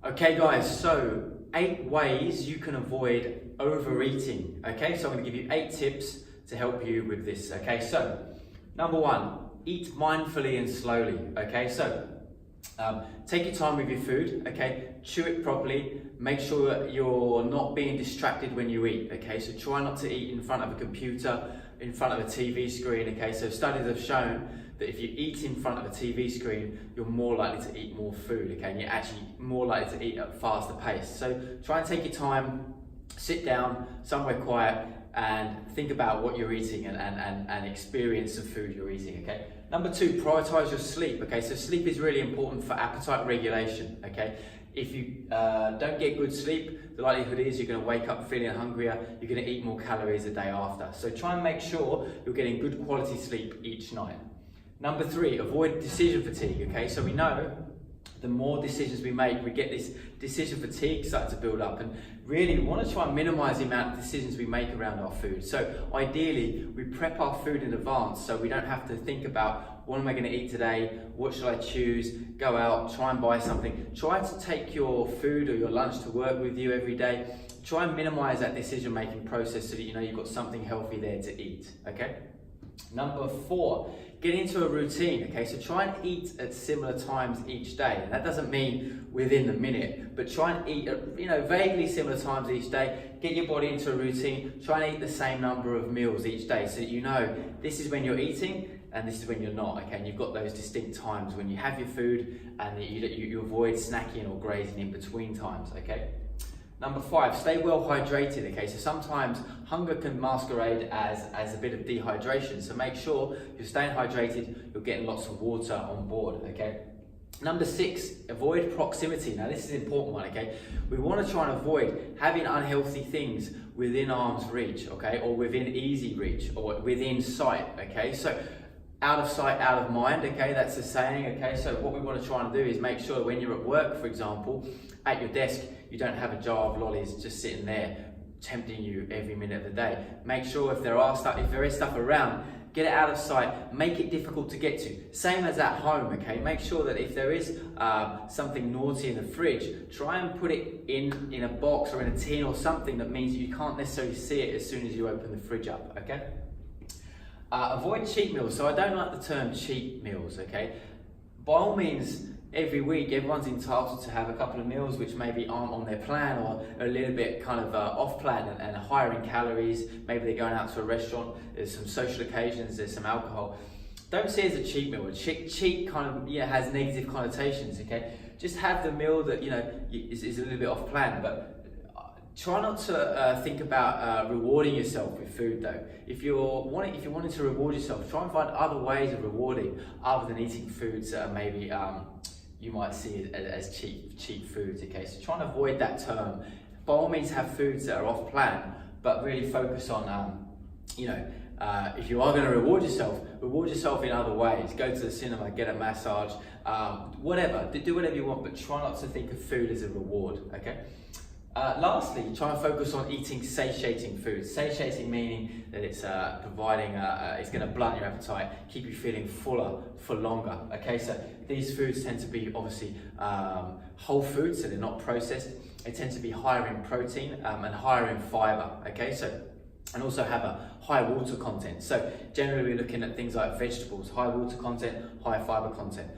Okay guys, so 8 ways you can avoid overeating. Okay, so I'm gonna give you 8 tips to help you with this. Okay, so number 1, eat mindfully and slowly. Okay, so take your time with your food, okay? Chew it properly. Make sure that you're not being distracted when you eat, okay? So try not to eat in front of a computer, in front of a TV screen, okay? So studies have shown that if you eat in front of a TV screen, you're more likely to eat more food, okay? And you're actually more likely to eat at a faster pace. So try and take your time, sit down somewhere quiet, and think about what you're eating and experience the food you're eating, okay? Number 2, prioritize your sleep, okay? So sleep is really important for appetite regulation, okay? If you don't get good sleep, the likelihood is you're gonna wake up feeling hungrier, you're gonna eat more calories the day after. So try and make sure you're getting good quality sleep each night. Number 3, avoid decision fatigue, okay? So we know the more decisions we make, we get this decision fatigue starting to build up, and really we want to try and minimize the amount of decisions we make around our food. So ideally, we prep our food in advance so we don't have to think about what am I going to eat today, what should I choose, go out, try and buy something. Try to take your food or your lunch to work with you every day. Try and minimize that decision-making process so that you know you've got something healthy there to eat, okay? Number 4, get into a routine, okay? So try and eat at similar times each day. And that doesn't mean within the minute, but try and eat at, vaguely similar times each day. Get your body into a routine. Try and eat the same number of meals each day so that you know this is when you're eating and this is when you're not, okay? And you've got those distinct times when you have your food and you avoid snacking or grazing in between times, okay? Number 5, stay well hydrated, okay? So sometimes hunger can masquerade as a bit of dehydration, so make sure you're staying hydrated, you're getting lots of water on board, okay? Number 6, avoid proximity. Now this is an important one, okay? We want to try and avoid having unhealthy things within arm's reach, okay? Or within easy reach, or within sight, okay? So out of sight, out of mind, okay? That's the saying, okay? So what we want to try and do is make sure when you're at work, for example, at your desk, you don't have a jar of lollies just sitting there tempting you every minute of the day. Make sure if there is stuff around, get it out of sight, make it difficult to get to. Same as at home, okay? Make sure that if there is something naughty in the fridge, try and put it in a box or in a tin or something that means you can't necessarily see it as soon as you open the fridge up, okay? Avoid cheat meals. So I don't like the term cheat meals, okay? By all means, every week everyone's entitled to have a couple of meals which maybe aren't on their plan or are a little bit kind of off plan and higher in calories. Maybe they're going out to a restaurant, there's some social occasions, there's some alcohol. Don't see it as a cheat meal. Cheat kind of has negative connotations, okay? Just have the meal that is a little bit off plan, but try not to think about rewarding yourself with food though. If you're wanting to reward yourself, try and find other ways of rewarding other than eating foods that are maybe you might see as cheap foods, okay? So try and avoid that term. By all means have foods that are off plan, but really focus on, if you are going to reward yourself in other ways. Go to the cinema, get a massage, whatever, do whatever you want, but try not to think of food as a reward, okay? Lastly, try and focus on eating satiating foods. Satiating meaning that it's it's going to blunt your appetite, keep you feeling fuller for longer. Okay, so these foods tend to be obviously whole foods, so they're not processed. They tend to be higher in protein and higher in fiber. Okay, so and also have a high water content. So generally we're looking at things like vegetables, high water content, high fiber content.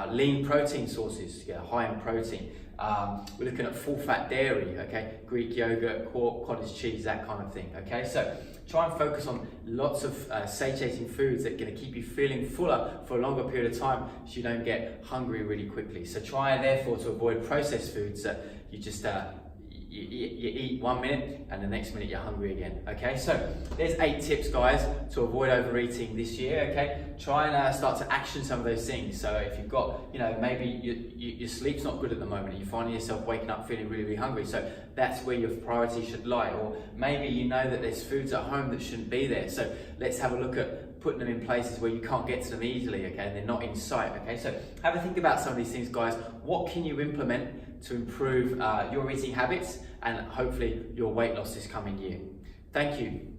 Lean protein sources, high in protein. We're looking at full fat dairy, okay? Greek yogurt, quark, cottage cheese, that kind of thing, okay? So try and focus on lots of satiating foods that are gonna keep you feeling fuller for a longer period of time so you don't get hungry really quickly. So try therefore to avoid processed foods that you just you eat 1 minute and the next minute you're hungry again, okay? So there's 8 tips, guys, to avoid overeating this year, okay? Try and start to action some of those things. So if you've got, maybe your sleep's not good at the moment and you're finding yourself waking up feeling really, really hungry, so that's where your priority should lie. Or maybe you know that there's foods at home that shouldn't be there, so let's have a look at putting them in places where you can't get to them easily, okay, and they're not in sight, okay? So have a think about some of these things, guys. What can you implement to improve your eating habits and hopefully your weight loss this coming year? Thank you.